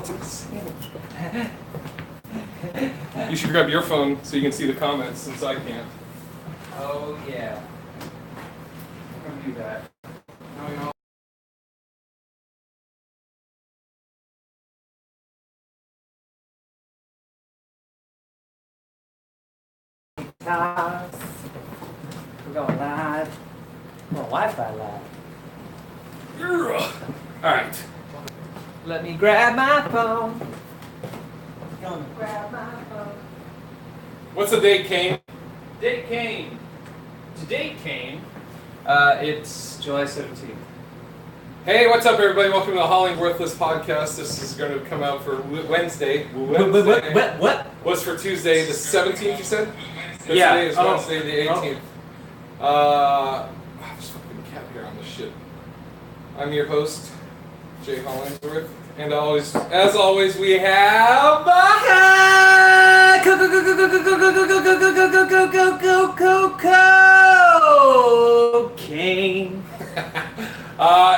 what's in the sandwich? You should grab your phone so you can see the comments since I can't. Oh yeah. I'm gonna do that. No, you know. We're going live. We're going Wi-Fi live. Alright. Let me grab my phone. Gonna grab my phone. What's the date, Kane? Date came. Today came. It's July 17th. Hey, what's up, everybody? Welcome to the HollingsWorthless podcast. This is going to come out for Wednesday. What? What's for Tuesday, the 17th, you said? Yeah. Today is Wednesday, the 18th. There's fucking cat hair on this shit. I'm your host, Jay Hollingsworth. And as always, we have... Cocaine.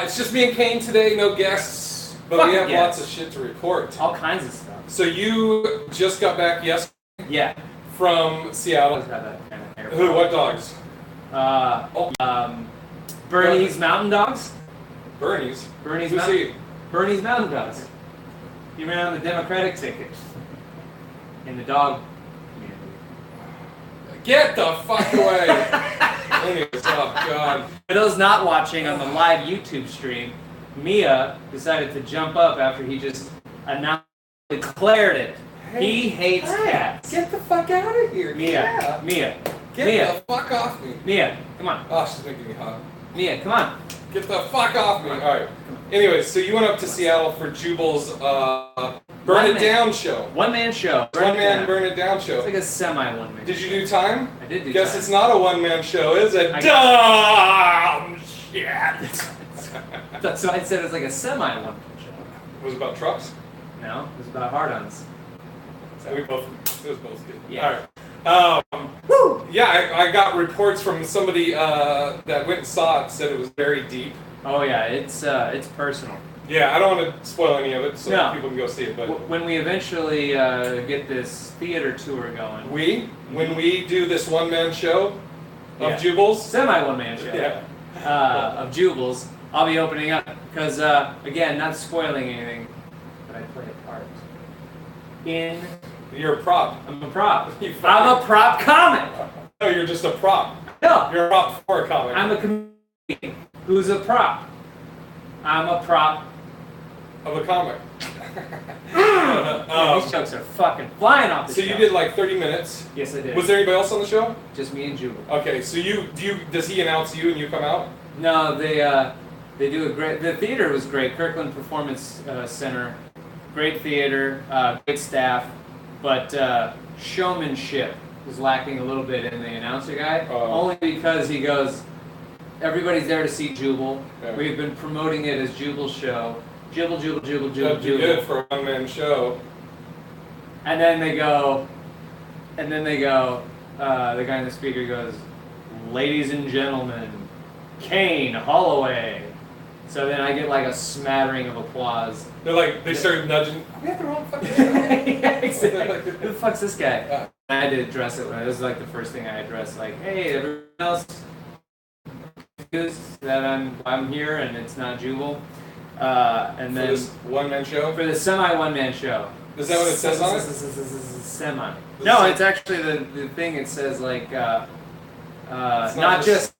It's just me and Kane today, no guests. But we have lots of shit to report. All kinds of stuff. So you just got back yesterday? Yeah. From Seattle. Always have that kind of hair. Who? What dogs? Bernie's Mountain Dogs. Bernie's. Bernie's Who's Mountain. he? Bernie's Mountain Dogs. He ran on the Democratic ticket in the dog community. Get the fuck away! Anyways, oh god. For those not watching on the live YouTube stream, Mia decided to jump up after he just declared it. He hates cats. Get the fuck out of here. Mia. Get the fuck off me. Mia, come on. Oh, she's making me hot. Mia, come on. Get the fuck off me. Alright. Anyways, so you went up to Seattle for Jubal's Burn It Down show. One-man show. Burn It Down show. It's like a semi-one-man. Did you do time? I did do Guess time. it's not a one-man show, is it? Dumb shit. So I said it was like a semi-one-man show. It was about trucks? No, it was about hard-ons. It was both good. Yeah. All right. Woo! Yeah, I got reports from somebody that went and saw it, said it was very deep. Oh yeah, it's personal. Yeah, I don't want to spoil any of it so No. people can go see it. But when we eventually get this theater tour going, when we do this one-man show of Jubal's, semi-one-man show of Jubal's, I'll be opening up because again, not spoiling anything, but I play a part in. You're a prop. I'm a prop. I'm a prop comic. No, you're just a prop. No. You're a prop for a comic. I'm a comedian who's a prop. I'm a prop of a comic. These jokes are fucking flying off the show. So you did like 30 minutes? Yes, I did. Was there anybody else on the show? Just me and Jubal. Okay, so does he announce you and you come out? No, they do a great. The theater was great. Kirkland Performance Center, great theater, great staff, but showmanship was lacking a little bit in the announcer guy. Only because he goes, everybody's there to see Jubal. Yeah. We've been promoting it as Jubal's show. Jubal. That'd be good for a one-man show. And then they go, the guy in the speaker goes, ladies and gentlemen, Kane Holloway. So then I get like a smattering of applause. They started nudging. We have the wrong fucking show. Yeah, exactly. Who the fuck's this guy? I had to address it. This was like the first thing I addressed. Like, hey, everyone else confused that I'm here and it's not Jubal. And then for this one-man show? For the semi-one-man show. Is that what it says on it? Semi. No, it's actually the thing. It says like not just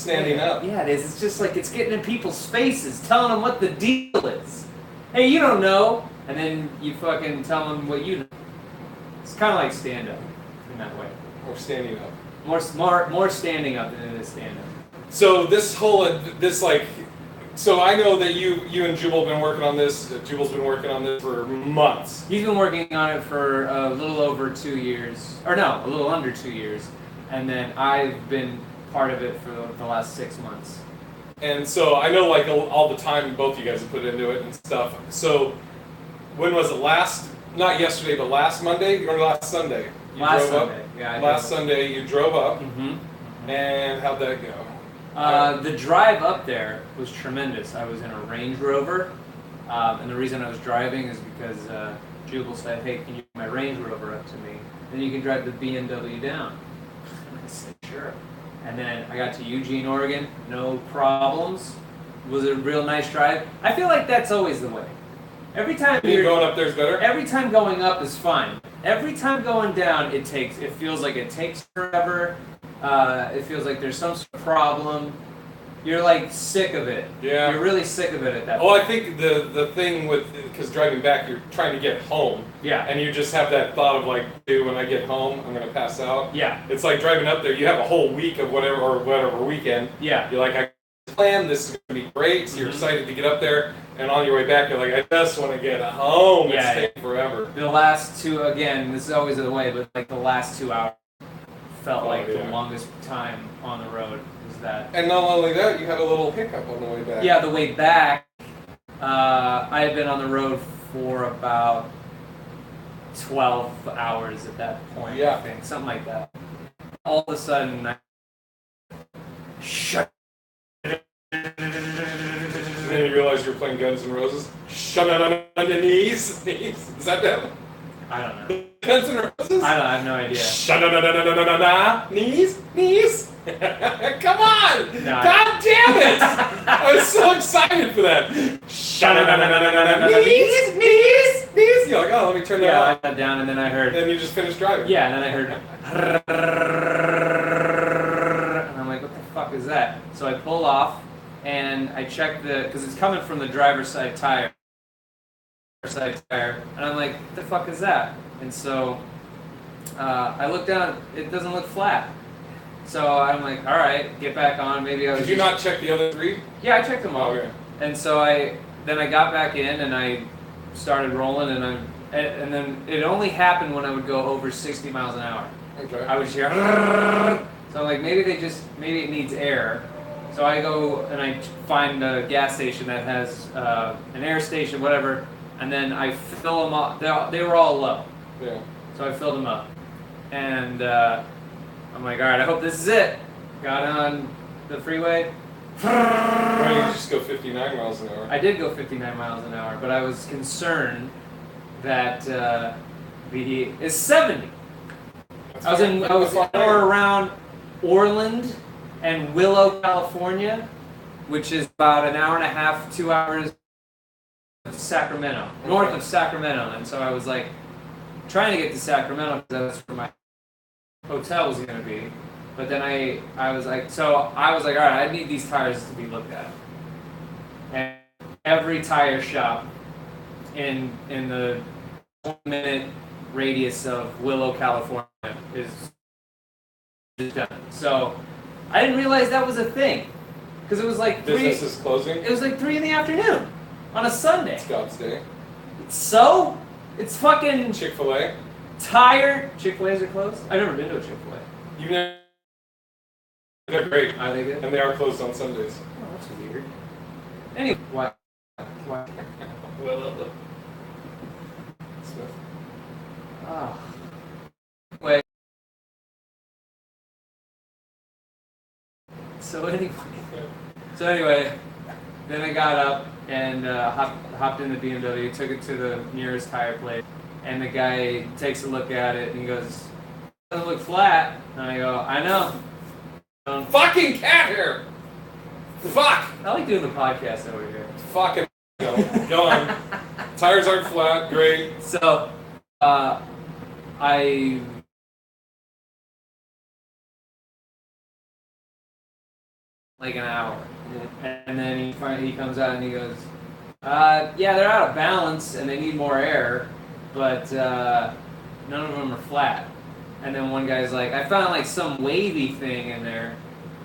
standing up. Yeah, it is. It's just like it's getting in people's faces, telling them what the deal is. Hey, you don't know, and then you fucking tell them what you know. It's kind of like stand-up in that way. Or standing up. More standing up than it is stand-up. So So I know that you and Jubal have been working on this. Jubal's been working on this for months. He's been working on it for a little over 2 years, or no, a little under 2 years, and then I've been part of it for the last 6 months. And so I know like all the time both you guys have put into it and stuff. So when was it not yesterday, but last Monday or last Sunday? Last Sunday, yeah. Last Sunday you drove up, Mm-hmm. and how'd that go? The drive up there was tremendous. I was in a Range Rover. And the reason I was driving is because Jubal said, "Hey, can you bring my Range Rover up to me? Then you can drive the BMW down." And I said, "Sure." And then I got to Eugene, Oregon, no problems. Was it a real nice drive? I feel like that's always the way. Every time you're going up there's better? Every time going up is fine. Every time going down, it feels like it takes forever. It feels like there's some sort of problem. You're like sick of it. Yeah. You're really sick of it at that point. Oh, I think the thing with, because driving back, you're trying to get home. Yeah. And you just have that thought of like, dude, when I get home, I'm going to pass out. Yeah. It's like driving up there, you have a whole week of whatever weekend. Yeah. You're like, I plan, this is going to be great. So you're excited to get up there. And on your way back, you're like, I just want to get home. Yeah. It's taking forever. The last two, again, this is always the way, but like the last 2 hours felt like the longest time on the road. That. And not only that, you had a little hiccup on the way back. Yeah, the way back, I had been on the road for about 12 hours at that point. Yeah. I think, something like that. All of a sudden, shut. And then you realize you're playing Guns N' Roses. Shut on the knees. Is that them? I don't know. Guns N' Roses? I have no idea. Shut on knees. Come on! No, God damn it! I was so excited for that. Shut on knees. You're like, oh, let me turn that Yeah, I off. got down and then I heard. And then you just finished driving. Yeah, and then I heard. And I'm like, what the fuck is that? So I pull off and I check because it's coming from the driver's side tire. And I'm like, what the fuck is that? And so I look down, it doesn't look flat. So I'm like, all right, get back on. Maybe I was. Did you not check the other three? Yeah, I checked them all. Okay. And so I got back in and I started rolling and then it only happened when I would go over 60 miles an hour. Okay. I would hear. So I'm like, maybe it needs air. So I go and I find a gas station that has an air station, whatever, and then I fill them up. They were all low. Yeah. So I filled them up. And I'm like, all right, I hope this is it. Got on the freeway. Why don't you just go 59 miles an hour? I did go 59 miles an hour, but I was concerned that it's 70. I was around Orland and Willow, California, which is about an hour and a half, 2 hours of Sacramento, north of Sacramento. And so I was like trying to get to Sacramento because that's where my hotel was going to be. But then I was like, all right, I need these tires to be looked at. And every tire shop in the 1-minute radius of Willow, California is done. So I didn't realize that was a thing because it was like business is closing. It was like 3 in the afternoon on a Sunday. It's God's day. So it's fucking Chick-fil-A. tire. Chick-fil-A's are closed. I've never been to a Chick-fil-A. You know, they're great. Are they good? And they are closed on Sundays. Oh, that's weird. Anyway, why? Well, Smith. Oh. Anyway. So anyway, then I got up and hopped in the BMW, took it to the nearest tire place, and the guy takes a look at it and he goes, "Doesn't look flat." And I go, "I know." Fucking cat hair! Fuck! I like doing the podcast over here. Fucking go on. Tires aren't flat, great. So, I like an hour, and then he comes out and he goes, "Yeah, they're out of balance and they need more air, but none of them are flat." And then one guy's like, "I found like some wavy thing in there,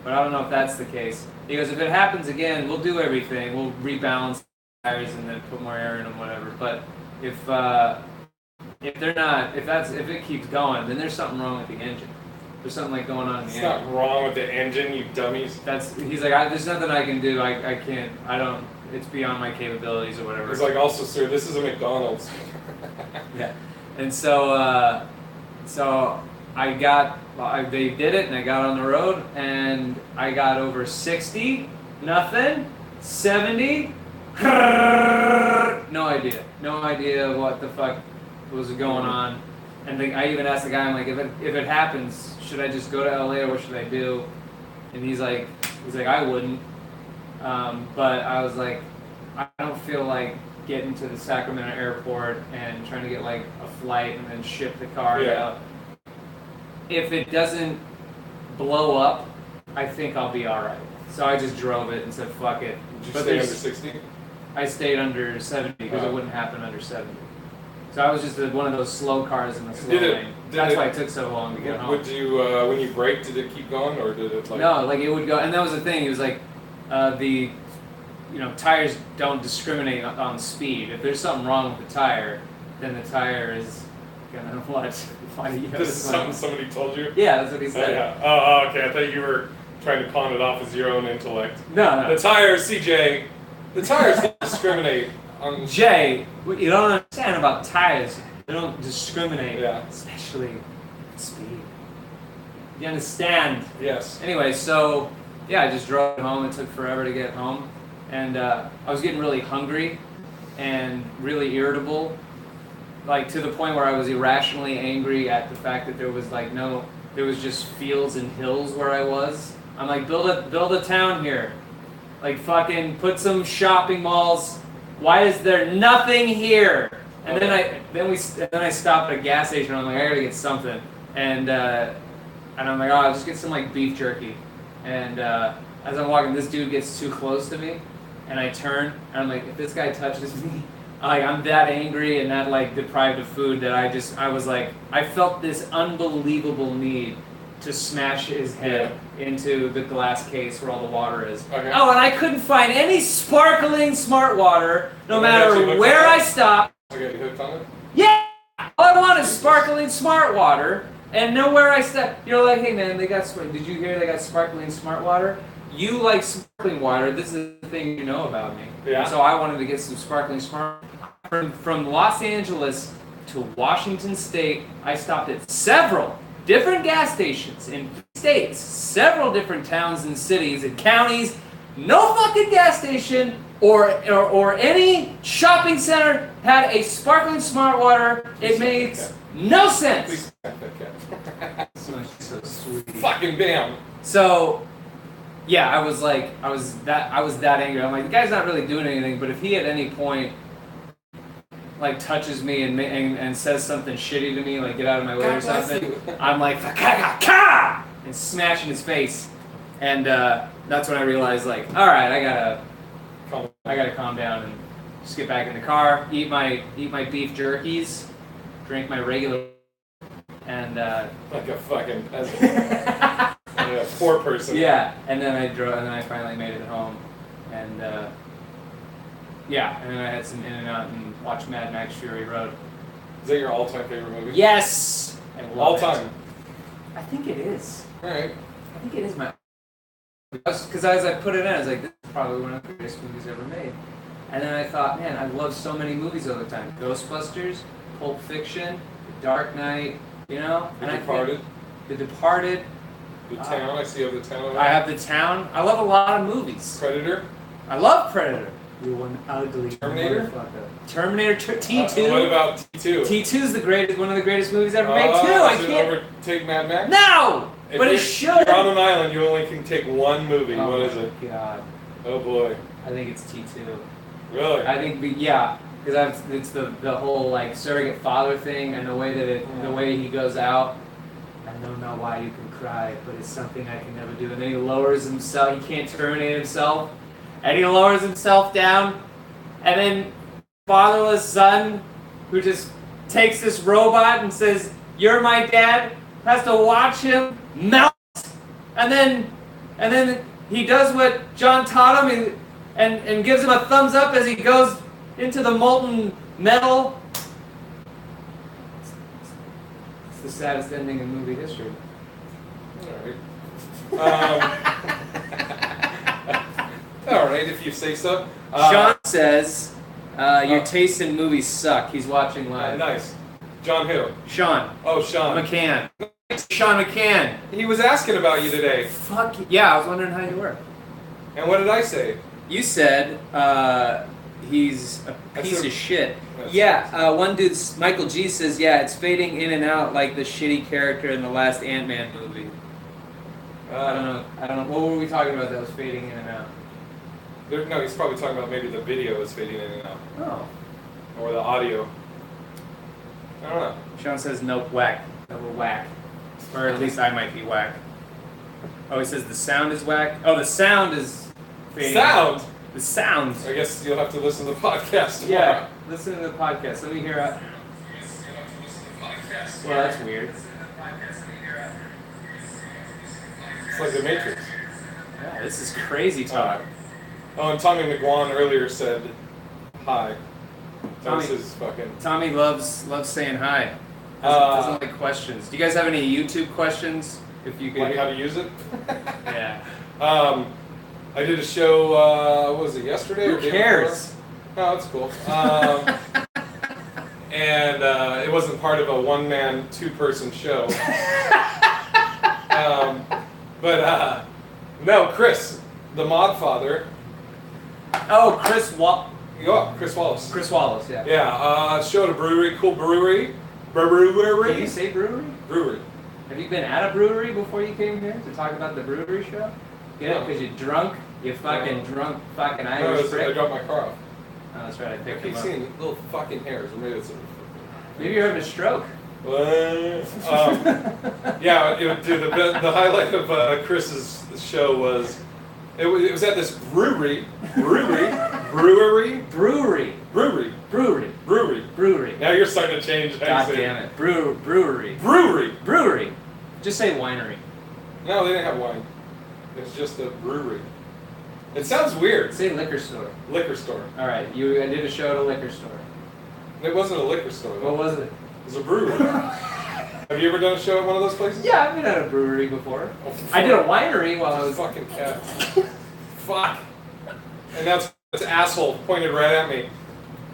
but I don't know if that's the case." He goes, "If it happens again, we'll do everything. We'll rebalance the tires and then put more air in them, whatever. But if they're not, if it keeps going, then there's something wrong with the engine. There's something like going on in the It's engine." not wrong with the engine, you dummies. He's like, "There's nothing I can do. I can't. I don't. It's beyond my capabilities or whatever." It's like, also, sir, this is a McDonald's. Yeah. And so they did it, and I got on the road, and I got over 60, nothing, 70, No idea what the fuck was going on. And I even asked the guy, I'm like, if it happens, should I just go to LA or what should I do? And he's like, I wouldn't. But I was like, I don't feel like getting to the Sacramento airport and trying to get like a flight and then ship the car out. If it doesn't blow up, I think I'll be alright. So I just drove it and said, fuck it. Did you stay under 60? I stayed under 70 because it wouldn't happen under 70. So I was just one of those slow cars in the slow lane. That's why it took so long to get home. Would you, when you braked, did it keep going or did it like... No, like it would go, and that was the thing. It was like tires don't discriminate on speed. If there's something wrong with the tire, then the tire is gonna what? This is something somebody told you? Yeah, that's what he said. Oh, okay. I thought you were trying to pawn it off as your own intellect. No. The tires, CJ. The tires don't discriminate on... Jay, what you don't understand about tires, they don't discriminate, especially speed. You understand? Yes. Anyway, so, I just drove home. It took forever to get home. And I was getting really hungry and really irritable, like to the point where I was irrationally angry at the fact that there was there was just fields and hills where I was. I'm like, build a town here. Like fucking put some shopping malls. Why is there nothing here? And then I stopped at a gas station. I'm like, I gotta get something. And I'm like, I'll just get some like beef jerky. And as I'm walking, this dude gets too close to me, and I turn and I'm like, if this guy touches me, I'm that angry and that like deprived of food that I was like, I felt this unbelievable need to smash his head into the glass case where all the water is. Okay. Oh, and I couldn't find any sparkling smart water, no matter where I stopped. Okay, you hooked on it? Yeah! All I want is sparkling smart water, and nowhere I step. Like, hey man, did you hear they got sparkling smart water? You like sparkling water, this is the thing you know about me. Yeah. So I wanted to get some sparkling smart water. From Los Angeles to Washington State, I stopped at several different gas stations in states, several different towns and cities and counties. No fucking gas station or any shopping center had a sparkling smart water. It makes no sense. Please smack that cat. So sweet. Fucking bam. So, I was that angry. I'm like, the guy's not really doing anything, but if he at any point like touches me and says something shitty to me, like get out of my way or something, I'm like, ka and smashing his face. And that's when I realized, like, all right, I gotta calm down and just get back in the car, eat my beef jerkies, drink my regular, and like a fucking peasant. Like a poor person. Yeah, and then I drove, and then I finally made it home, and and then I had some In-N-Out and watched Mad Max Fury Road. Is that your all-time favorite movie? Yes! All time? I think it is. Alright. I think it is my... Because as I put it in, I was like, this is probably one of the greatest movies ever made. And then I thought, man, I love so many movies all the time. Ghostbusters, Pulp Fiction, The Dark Knight, The Departed. The Departed. The Town, I see you have The Town. I have The Town. I love a lot of movies. Predator. I love Predator. You're one ugly Terminator? motherfucker. Terminator T2. What about T2? T2 is one of the greatest movies ever made too. I can't overtake Mad Max. No, but it should. You're on an island. You only can take one movie. What is it? God. Oh boy. I think it's T2. Really? I think because it's the whole like surrogate father thing and the way that the way he goes out. I don't know why you can cry, but it's something I can never do. And then he lowers himself. He can't terminate himself. And he lowers himself down, and then fatherless son, who just takes this robot and says, "You're my dad," has to watch him melt, and then he does what John taught him, and gives him a thumbs up as he goes into the molten metal. It's the saddest ending in movie history. All right. All right, if you say so. Sean says, your taste in movies suck. He's watching live. Nice. John who? Sean. Oh, Sean. McCann. Sean McCann. He was asking about you today. Fuck yeah, I was wondering how you were. And what did I say? You said, he's a piece of shit. That's Yeah, one dude, Michael G, says, yeah, it's fading in and out like the shitty character in the last Ant-Man movie. I don't know. What were we talking about that was fading in and out? No, he's probably talking about maybe the video is fading in and out. Oh. Or the audio. I don't know. Sean says, nope, whack. Double whack. Or at least I might be whack. Oh, he says the sound is whack. Oh, the sound is fading. Sound? The sound. I guess you'll have to listen to the podcast tomorrow. Yeah, listen to the podcast. Let me hear it. Well, that's weird. It's like the Matrix. Yeah, this is crazy talk. Oh, and Tommy McGuan earlier said hi. Tommy- This is fucking. Tommy loves saying hi. Doesn't like questions. Do you guys have any YouTube questions? If you could. Like how to use it? Yeah. I did a show, what was it, yesterday? Who or day cares? before? Oh, that's cool. And it wasn't part of a one-man, two-person show. No, Chris, the mod father. Oh, Chris Chris Wallace. Chris Wallace, yeah. Yeah, show at a brewery, cool brewery. Can you say brewery? Brewery. Have you been at a brewery before you came here to talk about the brewery show? Get it? No. Because you're drunk? You fucking drunk fucking No, Irish I prick. dropped my car off. Oh, that's right, I I picked keep him up. seeing little fucking hairs. Or maybe it's Maybe you're having a stroke. Yeah, dude, the highlight of Chris's show was it was at this brewery. Now you're starting to change. God damn it. Brewery. Just say winery. No, they didn't have wine. It's just a brewery. It sounds weird. Say liquor store. Liquor store. All right, I did a show at a liquor store. It wasn't a liquor store though. What was it? It was a brewery. Have you ever done a show at one of those places? Yeah, I've been at a brewery before. Oh, I did a winery while I was. Fucking cat. Fuck. And that's this asshole pointed right at me.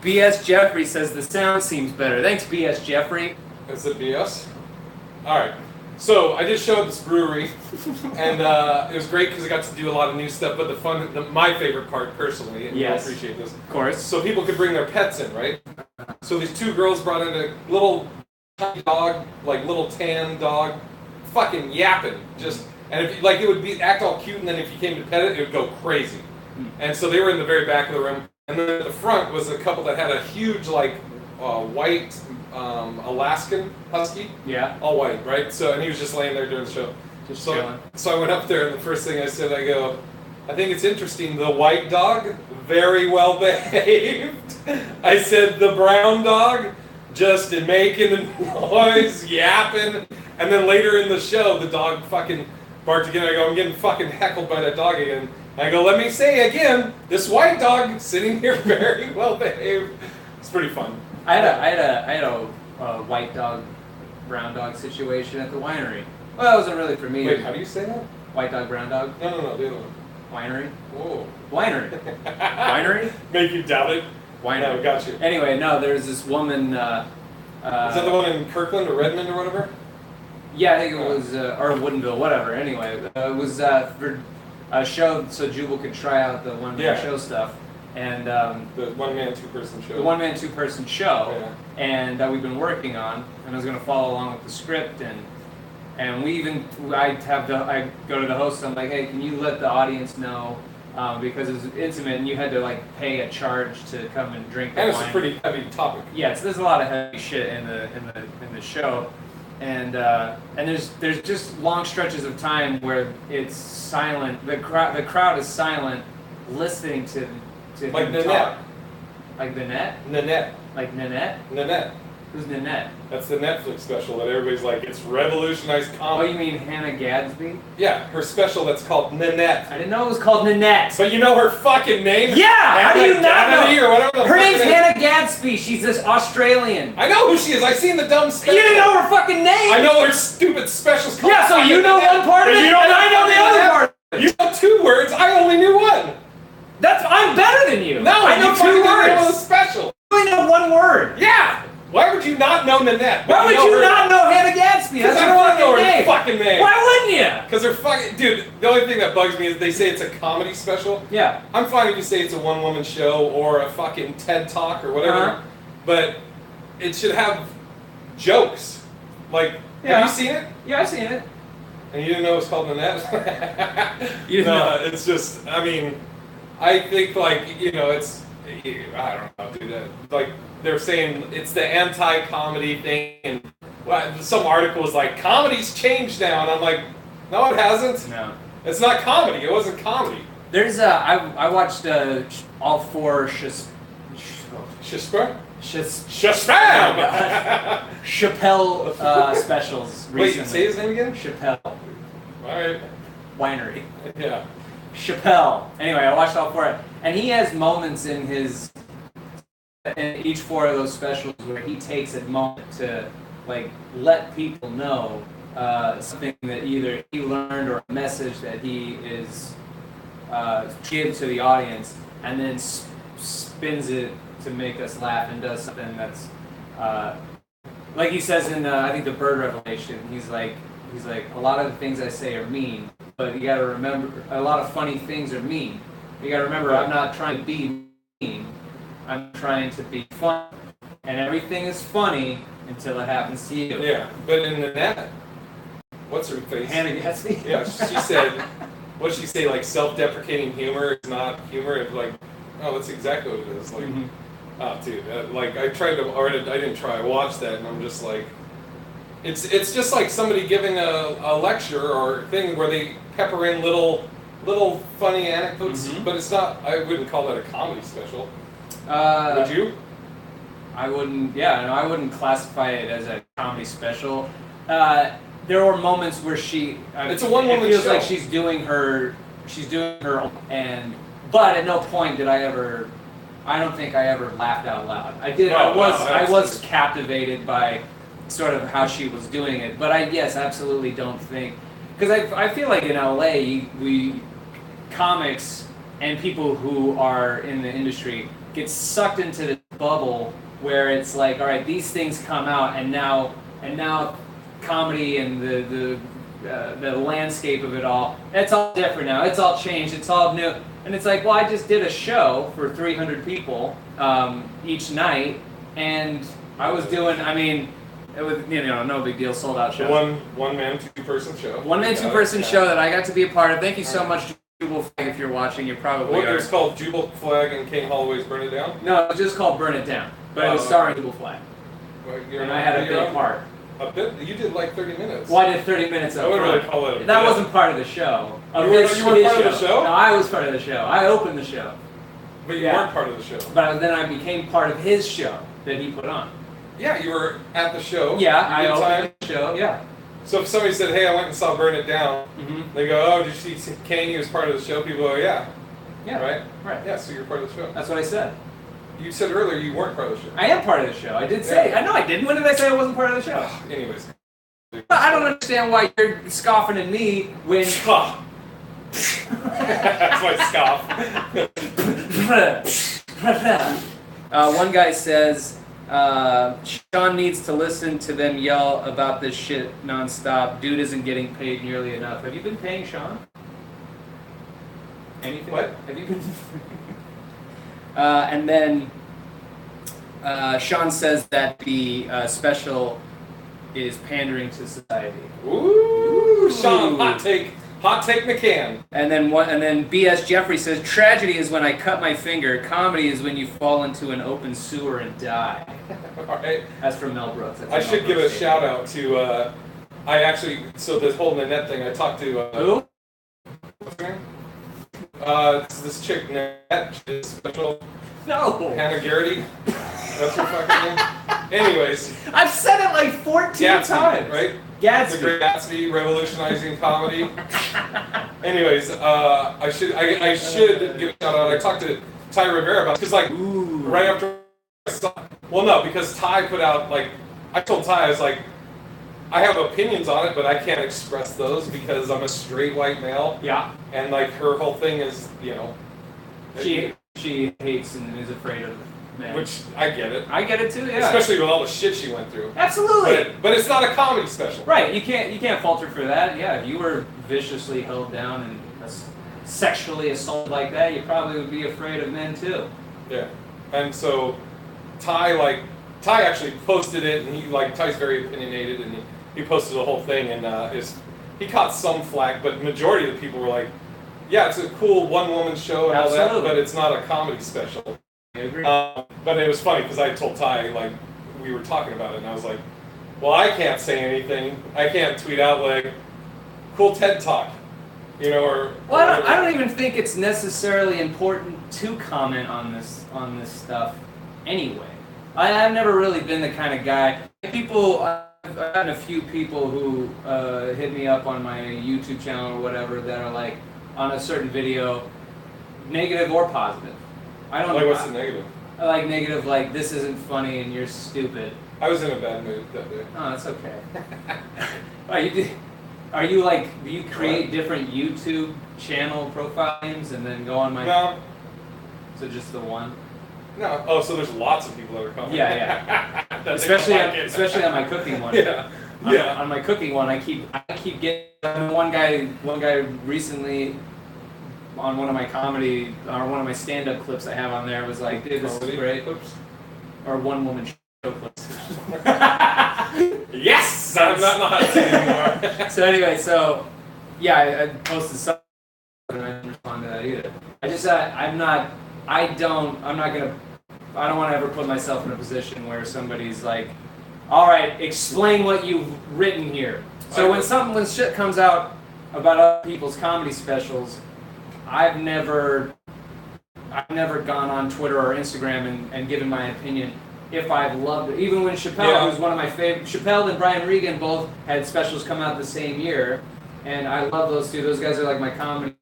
BS Jeffrey says the sound seems better. Thanks, BS Jeffrey. Is it BS? Alright. So I did show at this brewery, and it was great because I got to do a lot of new stuff. But my favorite part, personally, and Yes. you'll appreciate this, Of course. so people could bring their pets in, right? So these two girls brought in a little tiny dog, like little tan dog, fucking yapping, and if it would act all cute, and then if you came to pet it, it would go crazy. And so they were in the very back of the room, and then at the front was a couple that had a huge white Alaskan husky. Yeah. All white, right? So, and he was just laying there during the show. Just chilling. So I went up there, and the first thing I said, I go, I think it's interesting. The white dog, very well behaved. I said, the brown dog, just making a noise, yapping. And then later in the show, the dog fucking barked again. I go, I'm getting fucking heckled by that dog again. I go, let me say again, this white dog sitting here very well behaved. It's pretty fun. I had a white dog, brown dog situation at the winery. Well, that wasn't really for me. Wait, how do you say that? White dog, brown dog, No, the other one. winery, Whoa. winery, winery, Make you doubt it? winery. No, got you. Anyway, no, there's this woman. Is that the one in Kirkland or Redmond or whatever? Yeah, I think it was, or Woodinville, whatever. Anyway, it was for a show so Jubal could try out the one-man show stuff. And The one-man, two-person show. the one-man, two-person show, Yeah. and that we've been working on, and I was going to follow along with the script, and I go to the host, I'm like, hey, can you let the audience know, because it was intimate, and you had to pay a charge to come and drink the And wine. it's a pretty heavy topic. Yeah, so there's a lot of heavy shit in the show, and there's just long stretches of time where it's silent. The crowd is silent, listening to Like him Nanette. talk. Like Nanette? Nanette. Like Nanette? Nanette. Who's Nanette? That's the Netflix special that everybody's like, it's revolutionized Oh, comedy. you mean Hannah Gadsby? Yeah, her special that's called Nanette. I didn't know it was called Nanette. But you know her fucking name? Yeah! How do you not know? Or whatever the Her fuck name's it is. Hannah Gadsby. She's this Australian. I know who she is. I seen the dumb special. You didn't know her fucking name? I know her stupid specials called Yeah, so fucking you know Nanette, one part of but it, you don't and I know the other part. You know 2 words. I only knew 1. I'm better than you. No, I know you fucking 2 didn't know the words. special. I only know 1 word. Yeah. Why would you not know Nanette? Why would you not know Hannah Gadsby? That's her fucking name. Why wouldn't you? Because they're fucking... Dude, the only thing that bugs me is they say it's a comedy special. Yeah. I'm fine if you say it's a one-woman show or a fucking TED Talk or whatever, but it should have jokes. Like, have you seen it? Yeah, I've seen it. And you didn't know it was called Nanette? You didn't know. It's just, I mean, I think, like, you know, it's... I don't know, dude. Like, they're saying it's the anti-comedy thing, and some article was like, comedy's changed now, and I'm like, no, it hasn't. No. It's not comedy. It wasn't comedy. There's I watched all four Chappelle specials recently. Wait, say his name again? Chappelle. Alright. Winery. Yeah. Chappelle. Anyway, I watched all four, and he has moments in each four of those specials where he takes a moment to like let people know something that either he learned or a message that he is give to the audience, and then spins it to make us laugh and does something that's like he says in I think the Bird Revelation. He's like a lot of the things I say are mean, but you got to remember a lot of funny things are mean. You got to remember I'm not trying to be mean. I'm trying to be fun, and everything is funny until it happens to you. Yeah, but in Nanette, what's her face? Hannah Gadsby. Yeah, she said, what did she say? Like self-deprecating humor is not humor. It's like, oh, that's exactly what it is. Like, oh, dude, like I tried to, or I didn't try. I watched that, and I'm just like, it's just like somebody giving a lecture or thing where they pepper in little funny anecdotes, but it's not. I wouldn't call that a comedy special. Would you? I wouldn't. Yeah, no, I wouldn't classify it as a comedy special. There were moments where it's a one-woman show. It feels like she's doing her own, but at no point did I don't think I ever laughed out loud. I did. I was captivated by sort of how she was doing it, but I absolutely don't think, because I feel like in LA we comics and people who are in the industry get sucked into this bubble where it's like, all right, these things come out, and now comedy and the landscape of it all, it's all different now. It's all changed. It's all new. And it's like, well, I just did a show for 300 people each night, and I was doing, I mean, it was, no big deal, sold out show. One man, two person show. One man, two person show that I got to be a part of. Thank you so much, Jubal Flag. If you're watching, you probably are. It was called Jubal Flag and King Holloway's Burn It Down? No, it was just called Burn It Down, but it was starring Jubal Flag. And I had a big part. A bit? You did like 30 minutes. Well, I did 30 minutes of it. I wouldn't really call it that wasn't part of the show. You weren't part of the show? No, I was part of the show. I opened the show. But you weren't part of the show. But then I became part of his show that he put on. Yeah, you were at the show. Yeah, I opened the show, yeah. So if somebody said, hey, I went and saw Burn It Down, they go, oh, did you see Kane? He was part of the show. People go, yeah. Yeah. Right? Right. Yeah, so you're part of the show. That's what I said. You said earlier you weren't part of the show. I am part of the show. I did say. I know I didn't. When did I say I wasn't part of the show? Anyways. I don't understand why you're scoffing at me when... That's my scoff. One guy says, Sean needs to listen to them yell about this shit nonstop. Dude isn't getting paid nearly enough. Have you been paying Sean? Anything? What? Have you been? And then Sean says that the special is pandering to society. Ooh, Sean, hot take McCann. And then B.S. Jeffrey says, tragedy is when I cut my finger. Comedy is when you fall into an open sewer and die. All right. That's from Mel Brooks. I should give a shout out to, so this whole Nanette thing, I talked to, who? What's her name? This chick, Nanette, she's special. No. Hannah Garrity. That's her fucking name. Anyways. I've said it like 14 times. Right? Gatsby. The Great Gatsby, revolutionizing comedy. Anyways, I should give a shout out. I talked to Ty Rivera about it, because right after I saw, because Ty put out, I told Ty, I was like, I have opinions on it, but I can't express those because I'm a straight white male. Yeah. And her whole thing is, She hates and is afraid of man. Which I get it. I get it too, yeah. Especially with all the shit she went through. Absolutely. But it's not a comedy special. Right, you can't falter for that. Yeah, if you were viciously held down and sexually assaulted like that, you probably would be afraid of men too. Yeah. And so Ty actually posted it, and Ty's very opinionated, and he posted the whole thing, and he caught some flack, but majority of the people were like, yeah, it's a cool one-woman show and all that, but it's not a comedy special. I agree. But it was funny because I told Ty, we were talking about it, and I was like, well, I can't say anything. I can't tweet out cool TED Talk, or. Well, I don't even think it's necessarily important to comment on this stuff anyway. I've never really been the kind of guy. I've gotten a few people who hit me up on my YouTube channel or whatever that are on a certain video, negative or positive. I don't know. What's the negative? I like negative, this isn't funny and you're stupid. I was in a bad mood that day. Oh, that's okay. Do you create different YouTube channel profile names and then go on my... No. So just the one? No. Oh, so there's lots of people that are commenting. Yeah. especially on my cooking one. Yeah. On my cooking one, I keep getting one guy recently on one of my comedy or one of my stand-up clips I have on there was like, dude, this is great. Oops. Or one woman show clips. Yes, I'm not hot seat anymore. So anyway, I posted something and I didn't respond to that either. I don't want to ever put myself in a position where somebody's like, all right, explain what you've written here. So when shit comes out about other people's comedy specials, I've never gone on Twitter or Instagram and given my opinion if I've loved it. Even when Chappelle, who's one of my favorite, Chappelle and Brian Regan both had specials come out the same year, and I love those two. Those guys are like my comedy.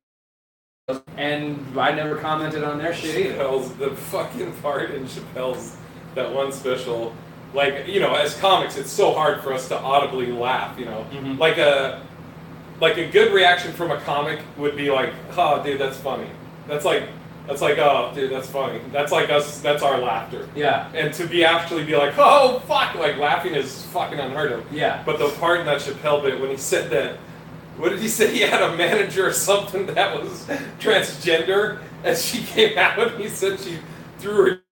And I never commented on their shit either. The fucking part in Chappelle's, that one special, as comics, it's so hard for us to audibly laugh, Mm-hmm. Like a good reaction from a comic would be like, oh, dude, that's funny. That's like, oh, dude, that's funny. That's like us, that's our laughter. Yeah. And to actually be like, oh, fuck, laughing is fucking unheard of. Yeah. But the part in that Chappelle bit when he said that, what did he say? He had a manager or something that was transgender, and she came out and he said she threw her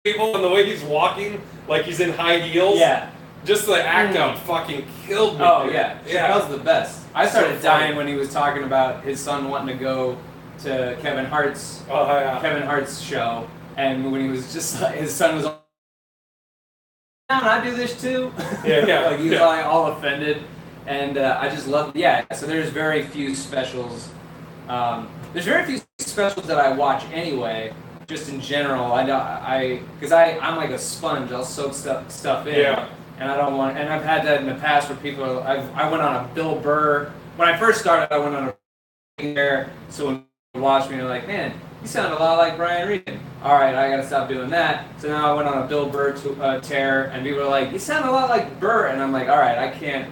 table, and the way he's walking, like he's in high heels. Yeah. Just the act out fucking killed me. Oh, dude. yeah. Chappelle's the best. I started dying when he was talking about his son wanting to go to Kevin Hart's show, and when he was just, his son was all, I do this too. Yeah. He was all offended. And I just love, so there's very few specials. There's very few specials that I watch anyway, just in general. Because I'm like a sponge, I'll soak stuff in. Yeah. And I don't want, and I've had that in the past where people, I went on a Bill Burr, when I first started, I went on a there, so when they watched me, they're like, man, you sound a lot like Brian Regan. All right, I gotta stop doing that. So now I went on a Bill Burr tear, and people were like, you sound a lot like Burr, and I'm like, all right, I can't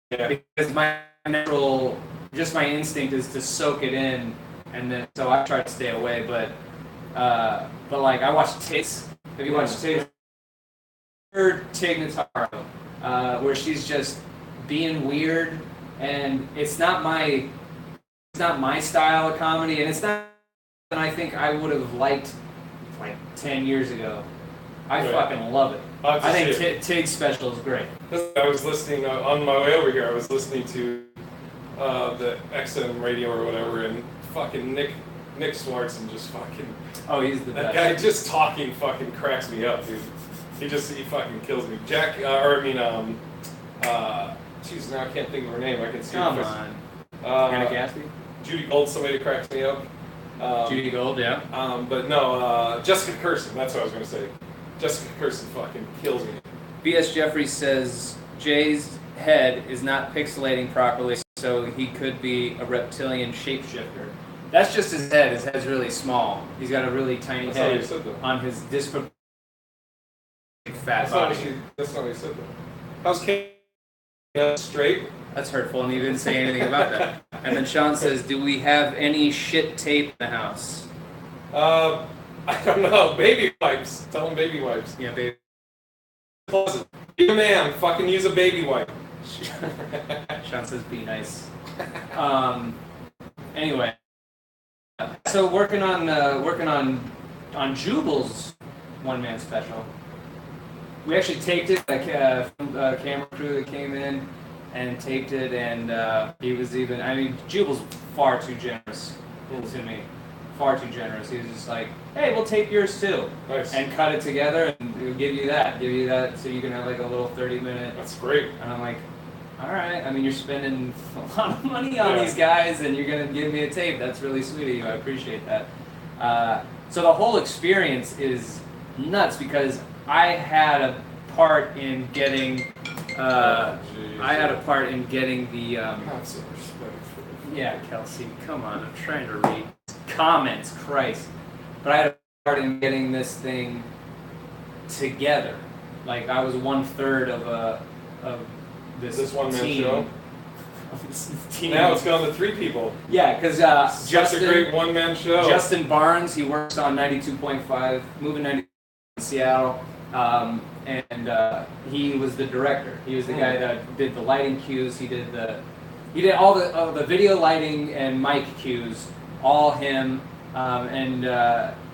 because my instinct is to soak it in, and then so I try to stay away. But I watched Tiggs. Have you watched Tiggs? Tig Notaro, where she's just being weird, and it's not my style of comedy, and it's not. And I think I would have liked 10 years ago. I fucking love it. I think Tig's special is great. I was listening on my way over here. I was listening to the XM radio or whatever, and fucking Nick Swartzen just fucking. Oh, he's the that best. guy just talking fucking cracks me up, dude. He fucking kills me. Jeez, now I can't think of her name. I can see Come her face. on. Hannah Gatsby? Judy Gold, somebody that cracks me up. Judy Gold, yeah. But no, Jessica Kirsten. That's what I was gonna say. Jessica Kirsten fucking kills me. B.S. Jeffries says Jay's head is not pixelating properly, so he could be a reptilian shapeshifter. That's just his head. His head's really small. He's got a really tiny head on his disproportionate fat body. That's not what he said, though. How's Kate straight? That's hurtful, and he didn't say anything about that. And then Sean says, do we have any shit tape in the house? I don't know. Baby wipes. Tell them baby wipes. Yeah, baby. Pleasant. Be a man. Fucking use a baby wipe. Sean says be nice. Anyway, so working on Jubal's one-man special. We actually taped it. From a camera crew that came in and taped it, and he was even. I mean, Jubal's far too generous to me. Far too generous. He was just like, "Hey, we'll tape yours too." Nice. And cut it together, and we'll give you that, so you can have like a little 30-minute. That's great. And I'm like, all right. I mean, you're spending a lot of money on these guys, and you're gonna give me a tape. That's really sweet of you. I appreciate that. So the whole experience is nuts because I had a part in getting. I had a part in getting the. Have some respect for Yeah, Kelsey, come on. I'm trying to read comments. Christ. But I had a part in getting this thing together. Like I was 1/3 of this one-man team. show. Team. Now it's gone to 3 people. Yeah, because Just a great one-man show. Justin Barnes, he works on 92.5, Moving 90 in Seattle, and he was the director. He was the guy that did the lighting cues. He did all the video lighting and mic cues, all him. And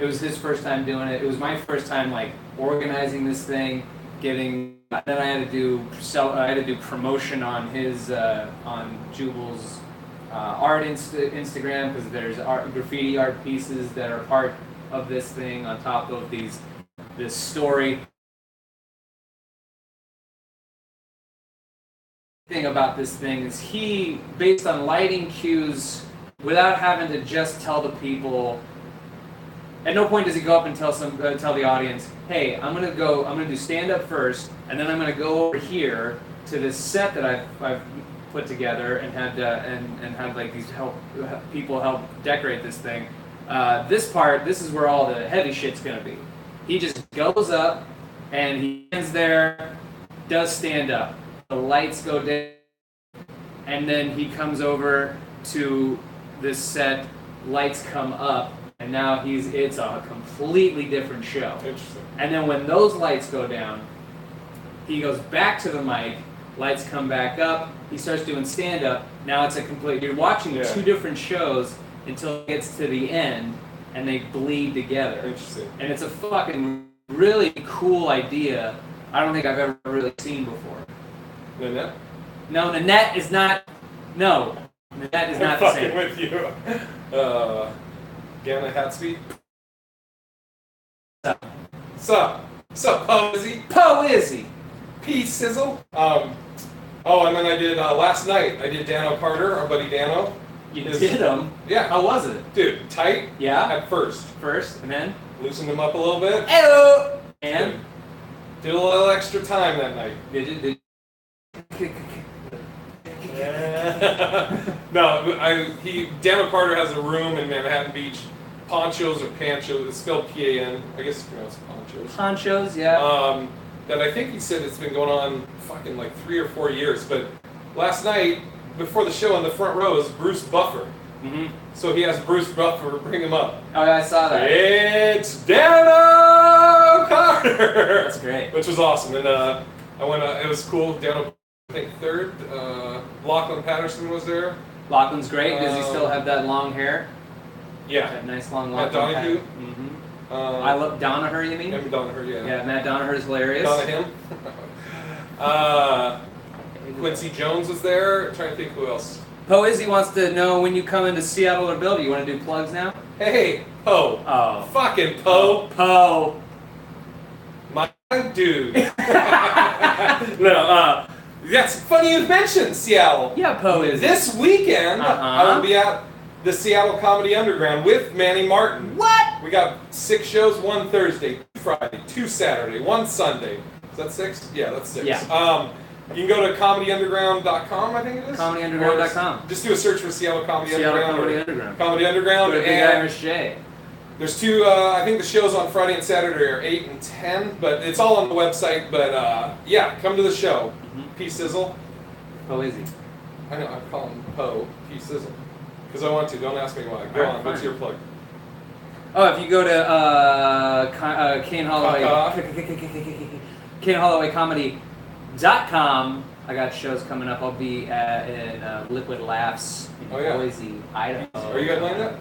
it was his first time doing it. It was my first time like organizing this thing, getting. Then I had to do promotion on his on Jubal's art Instagram because there's graffiti art pieces that are part of this thing on top of this story. The thing about this thing is he, based on lighting cues, without having to just tell the people. At no point does he go up and tell the audience, "Hey, I'm gonna do stand up first, and then I'm gonna go over here to this set that I've put together and had like these people help decorate this thing. This is where all the heavy shit's gonna be." He just goes up and he stands there, does stand up. The lights go down, and then he comes over to this set. Lights come up. And now it's a completely different show. Interesting. And then when those lights go down, he goes back to the mic, lights come back up, he starts doing stand-up. Now it's you're watching 2 different shows until it gets to the end, and they bleed together. Interesting. And it's a fucking really cool idea I don't think I've ever really seen before. Nanette? No, Nanette is not, no. Nanette is not the same. I'm fucking with you. Gamma Hatsby. Sup, Poe Izzy? Poe Izzy! P Sizzle. And then I did, last night, I did Dano Carter, our buddy Dano. You did him? Yeah. How was it? Dude, tight. Yeah? At first. First, and then? Loosened him up a little bit. Hello! And? Did a little extra time that night. Did No, Dano Carter has a room in Manhattan Beach. Ponchos or Panchos, it's spelled P-A-N, I guess it's pronounced Ponchos. Ponchos, yeah. That I think he said it's been going on fucking like 3 or 4 years, but last night, before the show in the front row is Bruce Buffer. Mm-hmm. So he has Bruce Buffer bring him up. Oh, yeah, I saw that. It's Dano Carter! That's great. Which was awesome, and I went, it was cool, Dano, I think 3rd, Lachlan Patterson was there. Lachlan's great, does he still have that long hair? Yeah. That nice long Matt Lachlan Donahue. Mm-hmm. I love Donaher, you mean? Matt Donaher, yeah. Yeah, Matt Donaher's hilarious. Quincy Jones was there. I'm trying to think who else. Poe Izzy wants to know when you come into Seattle or Bill. Do you want to do plugs now? Hey, Poe. Oh. Fucking Poe. Poe. My dude. No, that's funny you mentioned Seattle. Yeah, Poe Izzy. This weekend, I will be at the Seattle Comedy Underground with Manny Martin. What? We got 6 shows, 1 Thursday, 2 Friday, 2 Saturday, 1 Sunday. Is that 6? Yeah, that's 6. Yeah. You can go to comedyunderground.com, I think it is. Comedyunderground.com. Just do a search for Seattle Comedy Seattle Underground. Comedy Underground. Comedy Underground. Go to Big Irish J. There's 2, I think the shows on Friday and Saturday are 8 and 10, but it's all on the website. But yeah, come to the show. Mm-hmm. P Sizzle. Poe Izzy. I know, I call him Poe, P Sizzle. Because I want to, don't ask me why. Go on, what's your plug? Oh, if you go to Kane Holloway, KaneHollowayComedy.com, I got shows coming up. I'll be in Liquid Laughs in Boise, Idaho. Are you guys playing that?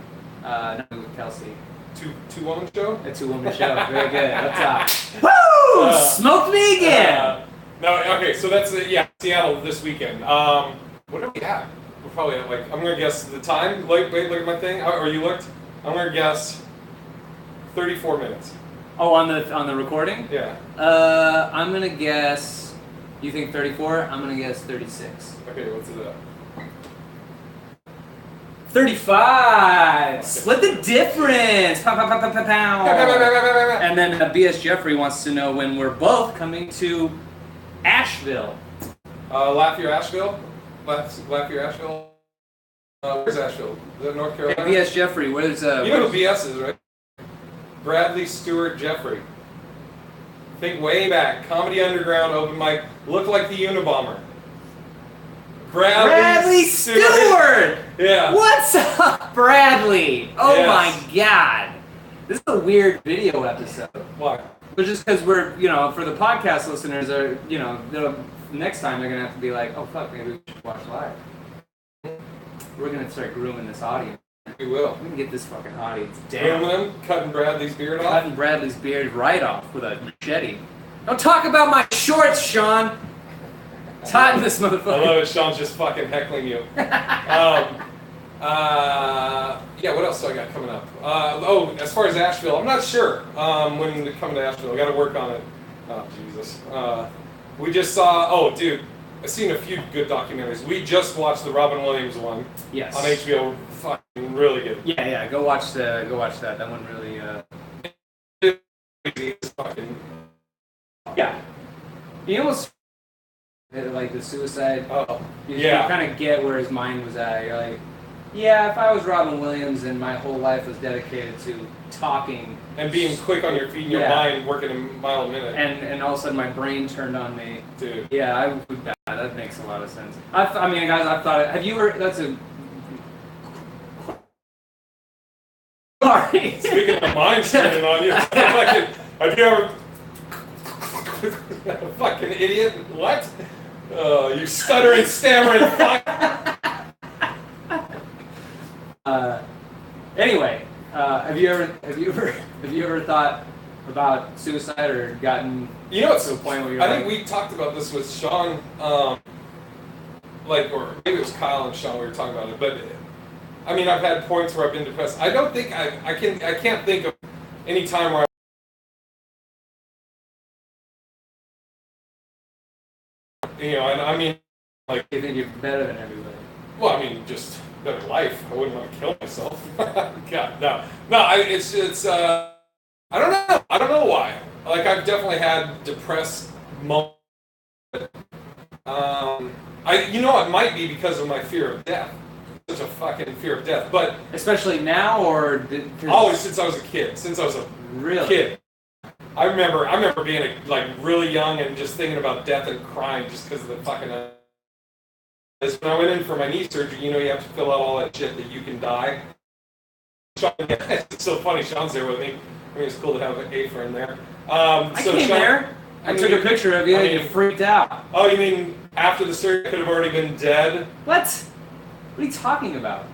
No, with Kelsey. Two-woman show? A two-woman show. Very good. What's up? Woo! Smoked me again! No, okay, so that's, Seattle this weekend. What do we have? We're probably at, I'm going to guess the time. Wait, look at my thing. Or you looked? I'm going to guess 34 minutes. Oh, on the recording? Yeah. I'm going to guess, you think 34? I'm going to guess 36. Okay, what's it 35! Okay. Split the difference! Pow, pow, pow, pow, pow, pow. And then B.S. Jeffrey wants to know when we're both coming to Asheville. Laugh Your Asheville? Laugh Your Asheville? Where's Asheville? Is that North Carolina? Hey, B.S. Jeffrey, where's... you know who B.S. is, right? Bradley Stewart Jeffrey. Think way back. Comedy Underground, open mic. Looked like the Unabomber. Bradley Stewart! Yeah. What's up, Bradley? Oh yes. My God. This is a weird video episode. Why? But just because we're, for the podcast listeners, next time they're going to have to be like, oh, fuck, maybe we should watch live. We're going to start grooming this audience. We will. We're going to get this fucking audience down. Grooming them? Cutting Bradley's beard off? Cutting Bradley's beard right off with a machete. Don't talk about my shorts, Sean! Tighten this motherfucker. I love it. Sean's just fucking heckling you. What else do I got coming up? As far as Asheville, I'm not sure when they're coming to Asheville. I got to work on it. Oh, Jesus. We just saw, I've seen a few good documentaries. We just watched the Robin Williams one. Yes. On HBO. Fucking really good. Yeah, go watch that. That one really, Yeah. You almost... like the suicide. You kind of get where his mind was at. You're like, yeah, if I was Robin Williams and my whole life was dedicated to talking and being quick on your feet and your mind working a mile a minute, and all of a sudden my brain turned on me. Dude. Yeah, I would. That makes a lot of sense. Guys, I've thought. Have you ever? That's a. Sorry. Speaking of mind turning on you, have you ever? Fucking idiot! What? You stuttering, stammering fuck. Anyway, have you ever thought about suicide or gotten to a point where you're I think we talked about this with Sean, or maybe it was Kyle and Sean. We were talking about it, but I've had points where I've been depressed. I don't think I can't think of any time where. You think you're better than everybody. Well, just better life. I wouldn't want to kill myself. God, no. It's I don't know. I don't know why. I've definitely had depressed moments. It might be because of my fear of death. Such a fucking fear of death. But especially now, or always since I was a kid. Since I was a kid. I remember being really young and just thinking about death and crying just because of the fucking. When I went in for my knee surgery, you have to fill out all that shit that you can die. Sean, it's so funny. Sean's there with me. It's cool to have a friend there. I came there. I took a picture of you and you freaked out. Oh, you mean after the surgery could have already been dead? What? What are you talking about?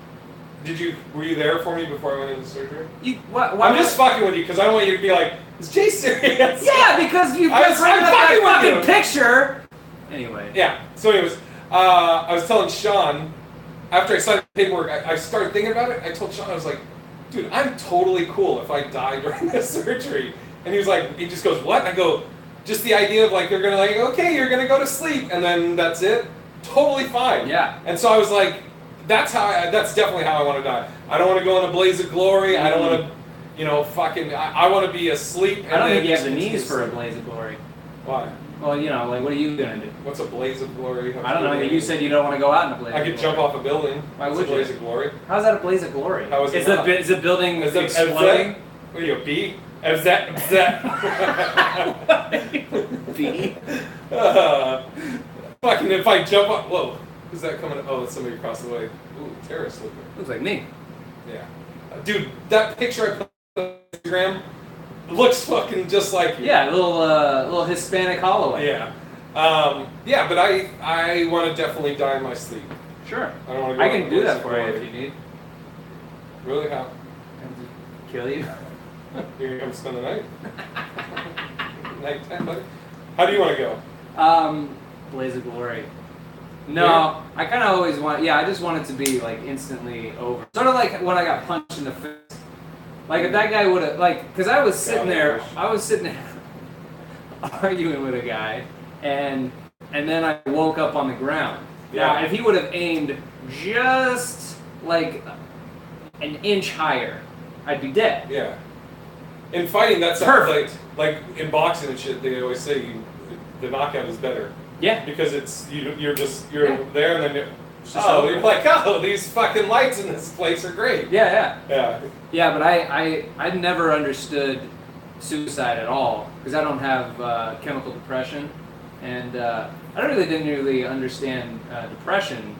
Were you there for me before I went into surgery? I'm just fucking with you because I don't want you to be like, is Jay serious? Yeah, because you brought up that fucking picture. Anyway. Yeah. So anyways, I was telling Sean, after I signed the paperwork, I started thinking about it. I told Sean, I was like, dude, I'm totally cool if I die during this surgery. And he just goes, what? I go, just the idea of they're going to okay, you're going to go to sleep. And then that's it. Totally fine. Yeah. And so I was like, that's definitely how I want to die. I don't want to go in a blaze of glory. I don't want to, I want to be asleep. I don't think you have the knees for a blaze of glory. Why? Well, what are you going to do? What's a blaze of glory? I don't know. You said you don't want to go out in a blaze of glory. I could jump off a building. Why would you? Blaze of glory. How's that a blaze of glory? How is it not? Is the building exploding? What are you, a bee? Is that? Bee? Fucking if I jump up, whoa. Who's that coming? Oh, it's somebody across the way. Ooh, terrorist looking. Looks like me. Yeah. Dude, that picture I put Instagram looks fucking just like you. Yeah, a little Hispanic Holloway. Yeah. Yeah, but I want to definitely die in my sleep. Sure. I don't want to go I out can in do the that woods for you and if you need. Really? How? And kill you. You're going to come spend the night? Nighttime, buddy? How do you want to go? Blaze of Glory. No, Yeah. I kind of always want. Yeah, I just want it to be like instantly over. Sort of like when I got punched in the face. Like if that guy would have, like, because I was sitting there arguing with a guy, and then I woke up on the ground. Yeah. Now, if he would have aimed just like an inch higher, I'd be dead. Yeah. In fighting, that's Perfect. like in boxing and shit. They always say the knockout is better. Yeah. Because it's you're Yeah. there and then you're over. you're like, oh, these fucking lights in this place are great. Yeah. Yeah. Yeah, but I never understood suicide at all because I don't have chemical depression, and I didn't really understand depression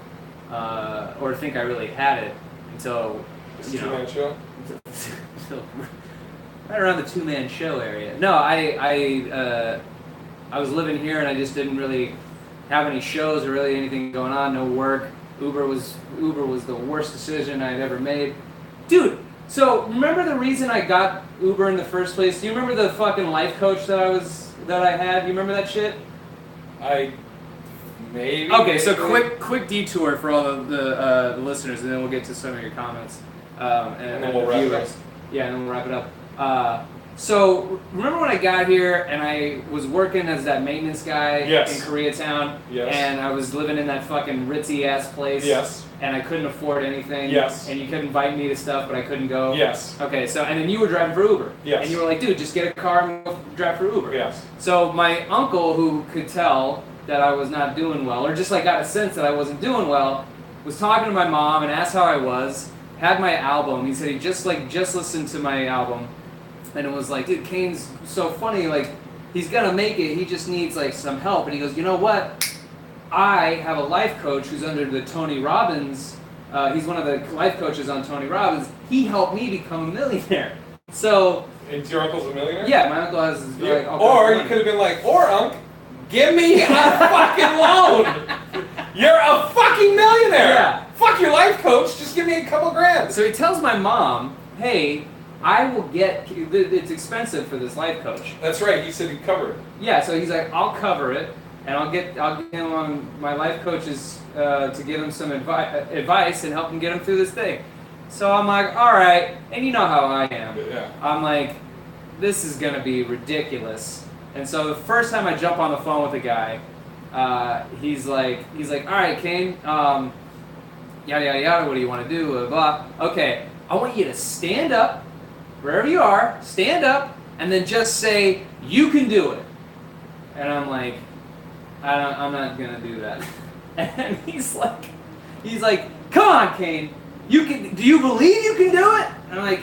or think I really had it until It's a two-man show. until right around the two-man show area. No, I was living here and I just didn't really have any shows or really anything going on. No work. Uber was the worst decision I'd ever made, dude. So remember the reason I got Uber in the first place? Do you remember the fucking life coach that I had? Do you remember that shit? Maybe. Okay, so quick detour for all of the listeners, and then we'll get to some of your comments and then we'll the wrap it viewers. up. Yeah, and then we'll wrap it up. So remember when I got here and I was working as that maintenance guy Yes. in Koreatown, Yes. and I was living in that fucking ritzy ass place. Yes. And I couldn't afford anything. Yes. And you could invite me to stuff, but I couldn't go. Yes. Okay, so and then you were driving for Uber. Yes. And you were like, dude, just get a car and go drive for Uber. Yes. So my uncle, who could tell that I was not doing well, or just like got a sense that I wasn't doing well, was talking to my mom and asked how I was. Had my album. He said he just listened to my album, and it was like, dude, Kane's so funny. Like, he's gonna make it. He just needs like some help. And he goes, you know what? I have a life coach who's under the Tony Robbins. He's one of the life coaches on Tony Robbins. He helped me become a millionaire. So. And your uncle's a millionaire? Yeah, my uncle has. Like, all kinds or of you money. could have been like, Unc, give me a fucking loan. You're a fucking millionaire. Yeah. Fuck your life coach. Just give me a couple grand. So he tells my mom, hey, I will get, it's expensive for this life coach. That's right. He said he'd cover it. Yeah, so he's like, I'll cover it, and I'll get him on my life coaches to give him some advice and help him get him through this thing. So I'm like, all right, and you know how I am. Yeah. I'm like, this is gonna be ridiculous. And so the first time I jump on the phone with a guy, he's like, all right, Kane, yada yada yada. What do you want to do? Blah, blah. Okay, I want you to stand up, wherever you are, stand up, and then just say you can do it. And I'm like, I'm not gonna do that. And he's like, come on, Kane, you can. Do you believe you can do it? And I'm like,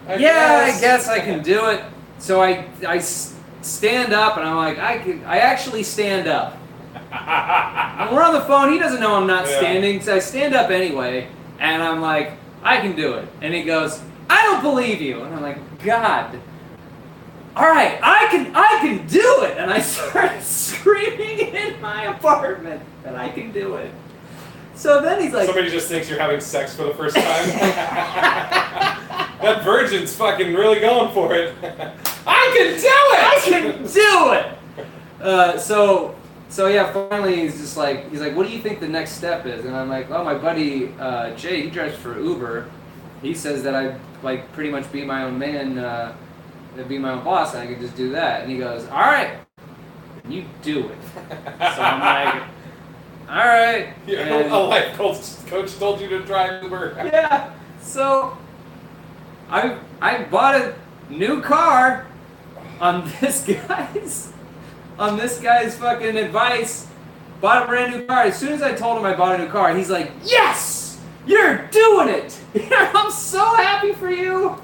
I guess I can do it. So I stand up, and I'm like, I actually stand up. And we're on the phone. He doesn't know I'm not standing, so I stand up anyway, and I'm like, I can do it. And he goes, I don't believe you. And I'm like, God. All right, I can do it. And I started screaming in my apartment that I can do it. So then he's like, Somebody just thinks you're having sex for the first time. That virgin's fucking really going for it. I can do it! I can do it! So yeah, finally he's like, what do you think the next step is? And I'm like, oh, my buddy Jay, he drives for Uber. He says that I like pretty much be my own man, be my own boss, and I could just do that. And he goes, all right, you do it. So I'm like, all right. A life coach told you to drive Uber. Yeah. So I bought a new car on this guy's fucking advice. Bought a brand new car. As soon as I told him I bought a new car, he's like, yes, you're doing it. I'm so happy for you.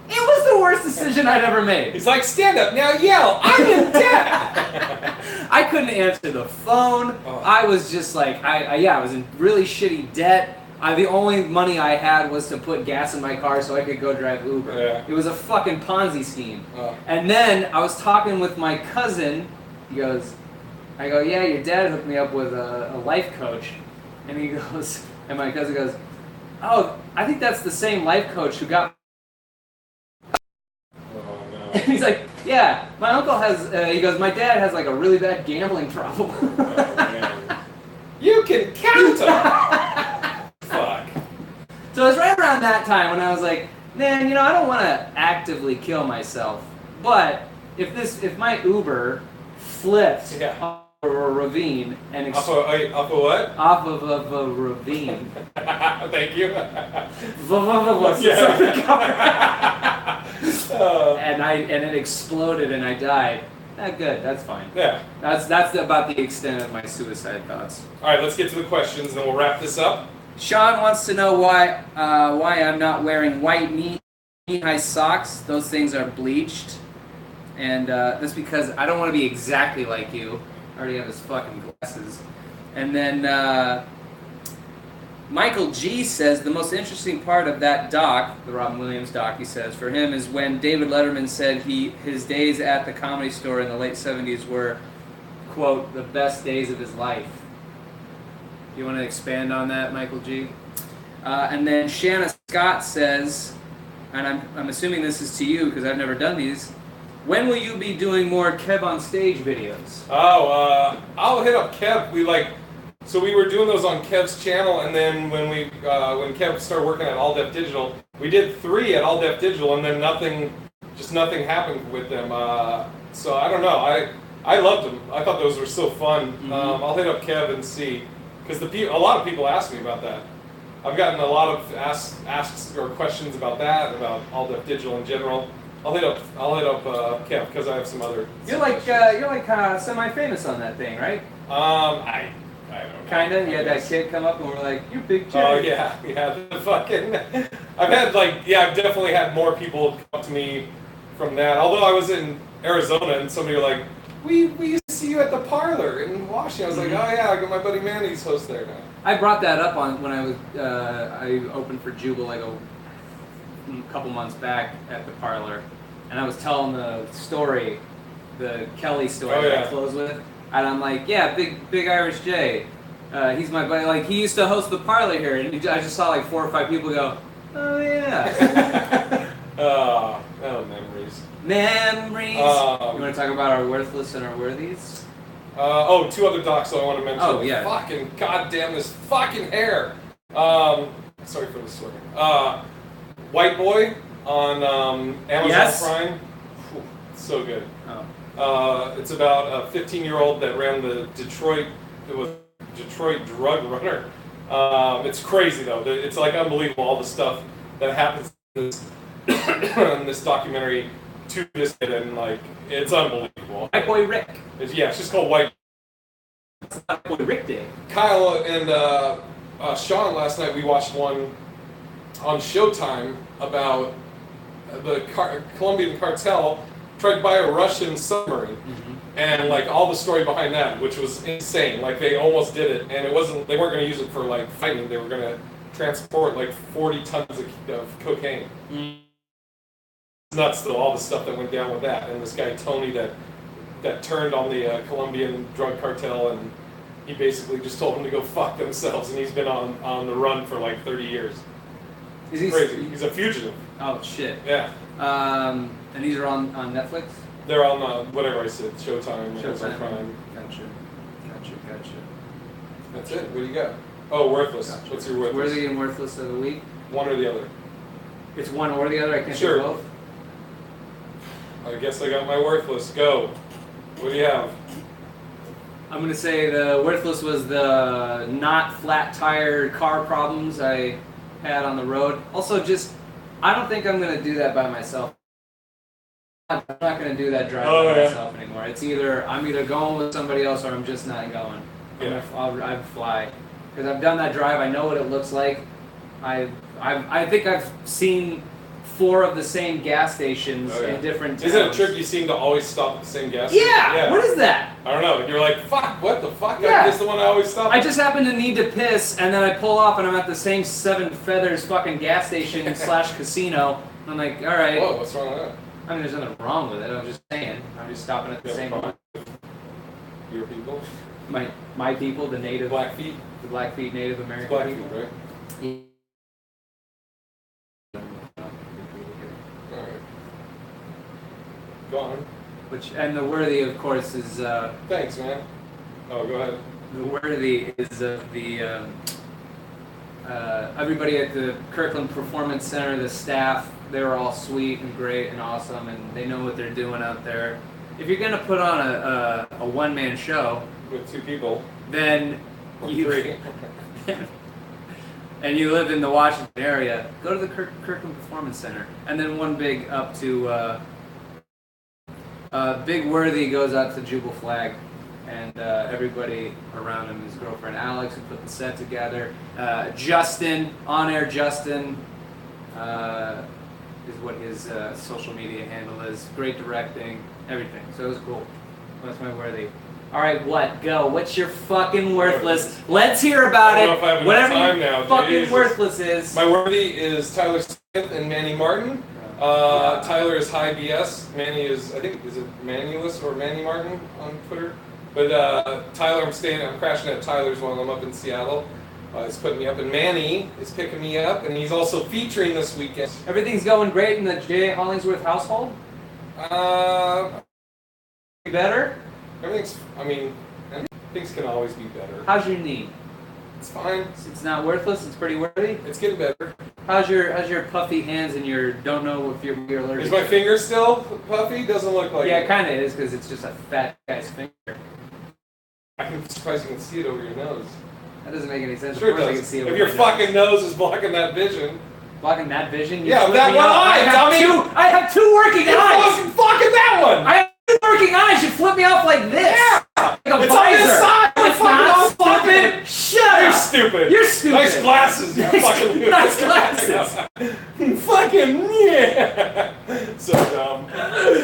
It was the worst decision I'd ever made. He's like, stand up now, yell, I'm in debt. I couldn't answer the phone. Oh. I was just like, I was in really shitty debt. The only money I had was to put gas in my car so I could go drive Uber. Yeah. It was a fucking Ponzi scheme. Oh. And then I was talking with my cousin. He goes, I go, yeah, your dad hooked me up with a life coach. And he goes, and my cousin goes, oh, I think that's the same life coach who got. Oh, no. And he's like, yeah, my uncle has, he goes, my dad has like a really bad gambling problem. Oh, man. You can count them! Fuck. So it was right around that time when I was like, man, I don't want to actively kill myself, but if my Uber flipped off of a ravine and off of what? Off of a ravine. Thank you. And it exploded and I died. Good, that's fine. Yeah. That's about the extent of my suicide thoughts. All right, let's get to the questions, and then we'll wrap this up. Sean wants to know why I'm not wearing white knee-high socks. Those things are bleached, and that's because I don't want to be exactly like you. I already have his fucking glasses. And then Michael G says the most interesting part of that doc, the Robin Williams doc, he says, for him is when David Letterman said his days at the Comedy Store in the late 70s were, quote, the best days of his life. You want to expand on that, Michael G? And then Shanna Scott says, and I'm assuming this is to you because I've never done these, when will you be doing more Kev on Stage videos? Oh, I'll hit up Kev. So we were doing those on Kev's channel, and then when Kev started working at All Def Digital, we did 3 at All Def Digital, and then nothing happened with them. So I don't know. I loved them. I thought those were so fun. Mm-hmm. I'll hit up Kev and see, because a lot of people ask me about that. I've gotten a lot of asks or questions about that, about All Def Digital in general. I'll hit up Kev because I have some other. You're like semi-famous on that thing, right? I don't know. Kinda. You had that kid come up and we're like, "You big Jay." Oh yeah. The fucking. I've definitely had more people come up to me from that. Although I was in Arizona and somebody were like, "We used to see you at the Parlor in Washington." I was like, "Oh yeah, I got my buddy Manny's host there now." I brought that up when I was I opened for Jubal like a couple months back at the Parlor, and I was telling the story, the Kelly story that I closed with. And I'm like, yeah, big Irish Jay. He's my buddy. Like, he used to host the Parlor here, and I just saw like 4 or 5 people go, oh yeah. Oh, memories. Memories. You want to talk about our worthless and our worthies? 2 other docs I want to mention. Oh yeah. Fucking goddamn this fucking hair. Sorry for the swearing. White Boy on Amazon Prime. Whew, so good. Oh. It's about a 15-year-old that ran the Detroit drug runner. It's crazy though. It's like unbelievable all the stuff that happens in this documentary to this kid, and like it's unbelievable. White Boy Rick. It's just called White Boy Rick Day. Kyle and Sean last night we watched one on Showtime about the Colombian cartel tried to buy a Russian submarine, and like all the story behind that, which was insane. Like they almost did it, and they weren't going to use it for like fighting. They were going to transport like 40 tons of cocaine. It's nuts though, all the stuff that went down with that. And this guy Tony that turned on the Colombian drug cartel, and he basically just told them to go fuck themselves, and he's been on the run for like 30 years. He's crazy. He's a fugitive. Oh shit. Yeah. And these are on Netflix? They're on whatever I said, Showtime. Prime. Gotcha. That's it. What do you got? Oh, worthless. Gotcha. What's your worthless? Worthy and worthless of the week? One or the other. It's one or the other. I can't do both. I guess I got my worthless. Go. What do you have? I'm gonna say the worthless was the not flat tire car problems I had on the road. Also, I don't think I'm gonna do that by myself. I'm not gonna do that drive by myself anymore. It's I'm either going with somebody else or I'm just not going. Yeah. I'd fly because I've done that drive. I know what it looks like. I think I've seen 4 of the same gas stations in different towns. Isn't it a trip you seem to always stop at the same gas station? Yeah! What is that? I don't know. You're like, fuck, what the fuck? Yeah. This is the one I always stop at. I just happen to need to piss, and then I pull off, and I'm at the same Seven Feathers fucking gas station / casino. And I'm like, all right. Whoa, what's wrong with that? I mean, there's nothing wrong with it. I'm just saying. I'm just stopping at the same one. Your people? My people, the native. Blackfeet? The Blackfeet Native American Blackfeet, people. right? Yeah. Alright. Go on. And the worthy, of course, is Thanks, man. Oh, go ahead. the worthy is of the everybody at the Kirkland Performance Center, the staff. They were all sweet and great and awesome, and they know what they're doing out there. If you're gonna put on a one-man show With 2 people. then Or you 3. and you live in the Washington area, go to the Kirkland Performance Center. And then one big up to Big Worthy goes out to Jubal Flag, and everybody around him, his girlfriend Alex, who put the set together. Justin, on-air Justin, is what his social media handle is. Great directing, everything. So it was cool. That's my worthy. All right, what? Go. What's your fucking worthless? Let's hear about I don't know if I have it. enough Whatever time your now. fucking Jesus. worthless is. My worthy is Tyler Smith and Manny Martin. Tyler is High BS. Manny is, I think, is it Manulus or Manny Martin on Twitter? But Tyler, I'm crashing at Tyler's while I'm up in Seattle. He's putting me up, and Manny is picking me up, and he's also featuring this weekend. Everything's going great in the J. Hollingsworth household? Better? Everything's, I mean, things can always be better. How's your knee? It's fine. It's not worthless, it's pretty worthy? It's getting better. How's your puffy hands and your don't know if you're allergic? Is my finger still puffy? Doesn't look like Yeah, it. it kind of is, because it's just a fat guy's finger. I'm surprised you can see it over your nose. That doesn't make any sense. Sure Of course it I can does. see it If with your my fucking nose is blocking that vision. blocking that vision. You Yeah, flip that me one off. eye, dummy! I have 2 working eyes! Blocking that one! I have 2 working eyes! You flip me off like this! Yeah! Like a It's visor. on this side! No, it's not stupid! Shut You're up! stupid! You're stupid! Nice glasses, you fucking Nice glasses! Fucking yeah! So dumb.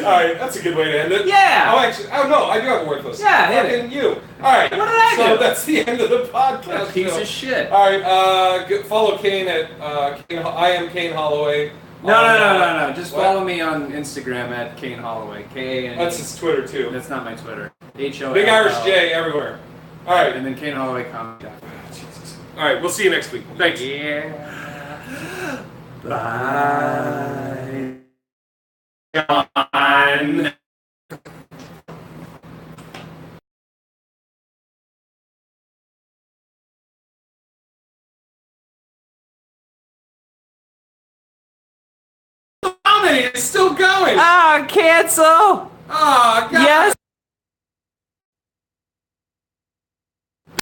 Alright, that's a good way to end it. Yeah! Oh no, I do have a worthless. Yeah, hit it. Fucking you. Alright. What did I so do? that's the end of the podcast. What a piece show. of shit. Alright, follow Kane at I am Kane Holloway. No. Just what? follow me on Instagram at Kane Holloway. K-A-N-E. That's his Twitter too. That's not my Twitter. H-O-L-L. Big Irish J everywhere. Alright. And then Kane Holloway comedy. Jesus. Alright, we'll see you next week. Thanks. Yeah. Bye. John. It's still going. Ah, cancel. Oh, God. Yes.